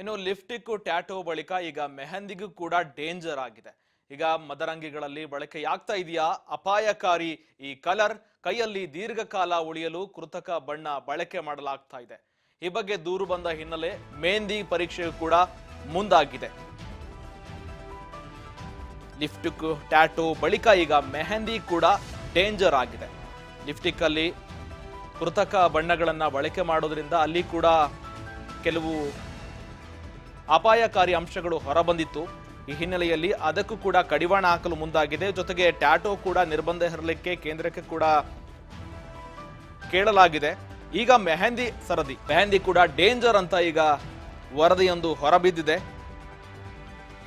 ಇನ್ನು lipstick tattoo ಬಳಿಕ ಈಗ ಮೆಹಂದಿಗೂ ಕೂಡ ಡೇಂಜರ್ ಆಗಿದೆ. ಈಗ ಮದರಂಗಿಗಳಲ್ಲಿ ಬಳಕೆಯಾಗ್ತಾ ಇದೆಯಾ ಅಪಾಯಕಾರಿ ಈ ಕಲರ್? ಕೈಯಲ್ಲಿ ದೀರ್ಘಕಾಲ ಉಳಿಯಲು ಕೃತಕ ಬಣ್ಣ ಬಳಕೆ ಮಾಡಲಾಗ್ತಾ ಇದೆ. ಈ ಬಗ್ಗೆ ದೂರು ಬಂದ ಹಿನ್ನೆಲೆ ಮೆಹಂದಿ ಪರೀಕ್ಷೆಯೂ ಕೂಡ ಮುಂದಾಗಿದೆ. ಲಿಪ್ಸ್ಟಿಕ್ ಟ್ಯಾಟೂ ಬಳಿಕ ಈಗ ಮೆಹಂದಿ ಕೂಡ ಡೇಂಜರ್ ಆಗಿದೆ. ಲಿಪ್ಸ್ಟಿಕ್ ಅಲ್ಲಿ ಕೃತಕ ಬಣ್ಣಗಳನ್ನ ಬಳಕೆ ಮಾಡೋದ್ರಿಂದ ಅಲ್ಲಿ ಕೂಡ ಕೆಲವು ಅಪಾಯಕಾರಿ ಅಂಶಗಳು ಹೊರಬಂದಿತ್ತು. ಈ ಹಿನ್ನೆಲೆಯಲ್ಲಿ ಅದಕ್ಕೂ ಕೂಡ ಕಡಿವಾಣ ಹಾಕಲು ಮುಂದಾಗಿದೆ. ಜೊತೆಗೆ ಟ್ಯಾಟೂ ಕೂಡ ನಿರ್ಬಂಧ ಹೇರಲಿಕ್ಕೆ ಕೇಂದ್ರಕ್ಕೆ ಕೂಡ ಕೇಳಲಾಗಿದೆ. ಈಗ ಮೆಹಂದಿ ಕೂಡ ಡೇಂಜರ್ ಅಂತ ಈಗ ವರದಿಯೊಂದು ಹೊರಬಿದ್ದಿದೆ.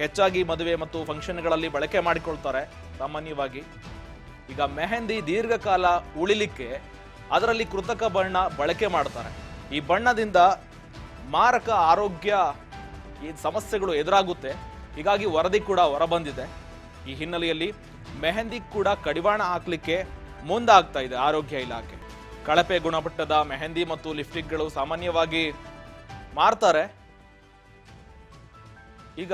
ಹೆಚ್ಚಾಗಿ ಮದುವೆ ಮತ್ತು ಫಂಕ್ಷನ್ಗಳಲ್ಲಿ ಬಳಕೆ ಮಾಡಿಕೊಳ್ತಾರೆ ಸಾಮಾನ್ಯವಾಗಿ. ಈಗ ಮೆಹಂದಿ ದೀರ್ಘಕಾಲ ಉಳಿಲಿಕ್ಕೆ ಅದರಲ್ಲಿ ಕೃತಕ ಬಣ್ಣ ಬಳಕೆ ಮಾಡ್ತಾರೆ. ಈ ಬಣ್ಣದಿಂದ ಮಾರಕ ಆರೋಗ್ಯ ಸಮಸ್ಯೆಗಳು ಎದುರಾಗುತ್ತೆ. ಹೀಗಾಗಿ ವರದಿ ಕೂಡ ಹೊರಬಂದಿದೆ. ಈ ಹಿನ್ನೆಲೆಯಲ್ಲಿ ಮೆಹಂದಿ ಕೂಡ ಕಡಿವಾಣ ಹಾಕ್ಲಿಕ್ಕೆ ಮುಂದಾಗ್ತಾ ಇದೆ ಆರೋಗ್ಯ ಇಲಾಖೆ. ಕಳಪೆ ಗುಣಮಟ್ಟದ ಮೆಹಂದಿ ಮತ್ತು ಲಿಪ್ಸ್ಟಿಕ್ಗಳು ಸಾಮಾನ್ಯವಾಗಿ ಮಾರ್ತಾರೆ. ಈಗ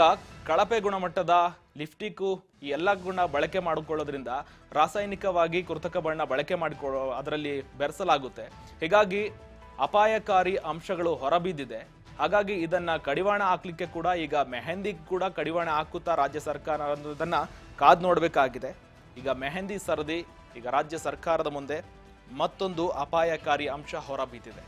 ಕಳಪೆ ಗುಣಮಟ್ಟದ ಲಿಪ್ಸ್ಟಿಕ್ ಈ ಎಲ್ಲ ಗುಣ ಬಳಕೆ ಮಾಡಿಕೊಳ್ಳೋದ್ರಿಂದ ರಾಸಾಯನಿಕವಾಗಿ ಕೃತಕ ಬಣ್ಣ ಬಳಕೆ ಮಾಡಿಕೊಳ್ಳೋ ಅದರಲ್ಲಿ ಬೆರೆಸಲಾಗುತ್ತೆ. ಹೀಗಾಗಿ ಅಪಾಯಕಾರಿ ಅಂಶಗಳು ಹೊರಬಿದ್ದಿದೆ. ಹಾಗಾಗಿ ಇದನ್ನ ಕಡಿವಾಣ ಹಾಕ್ಲಿಕ್ಕೆ ಕೂಡ ಈಗ ಮೆಹಂದಿ ಕೂಡ ಕಡಿವಾಣ ಹಾಕುತ್ತಾ ರಾಜ್ಯ ಸರ್ಕಾರ ಅನ್ನೋದನ್ನ ಕಾದ್ ನೋಡಬೇಕಾಗಿದೆ. ಈಗ ಮೆಹಂದಿ ಸರದಿ ಈಗ ರಾಜ್ಯ ಸರ್ಕಾರದ ಮುಂದೆ ಮತ್ತೊಂದು ಅಪಾಯಕಾರಿ ಅಂಶ ಹೊರಬಿದ್ದಿದೆ.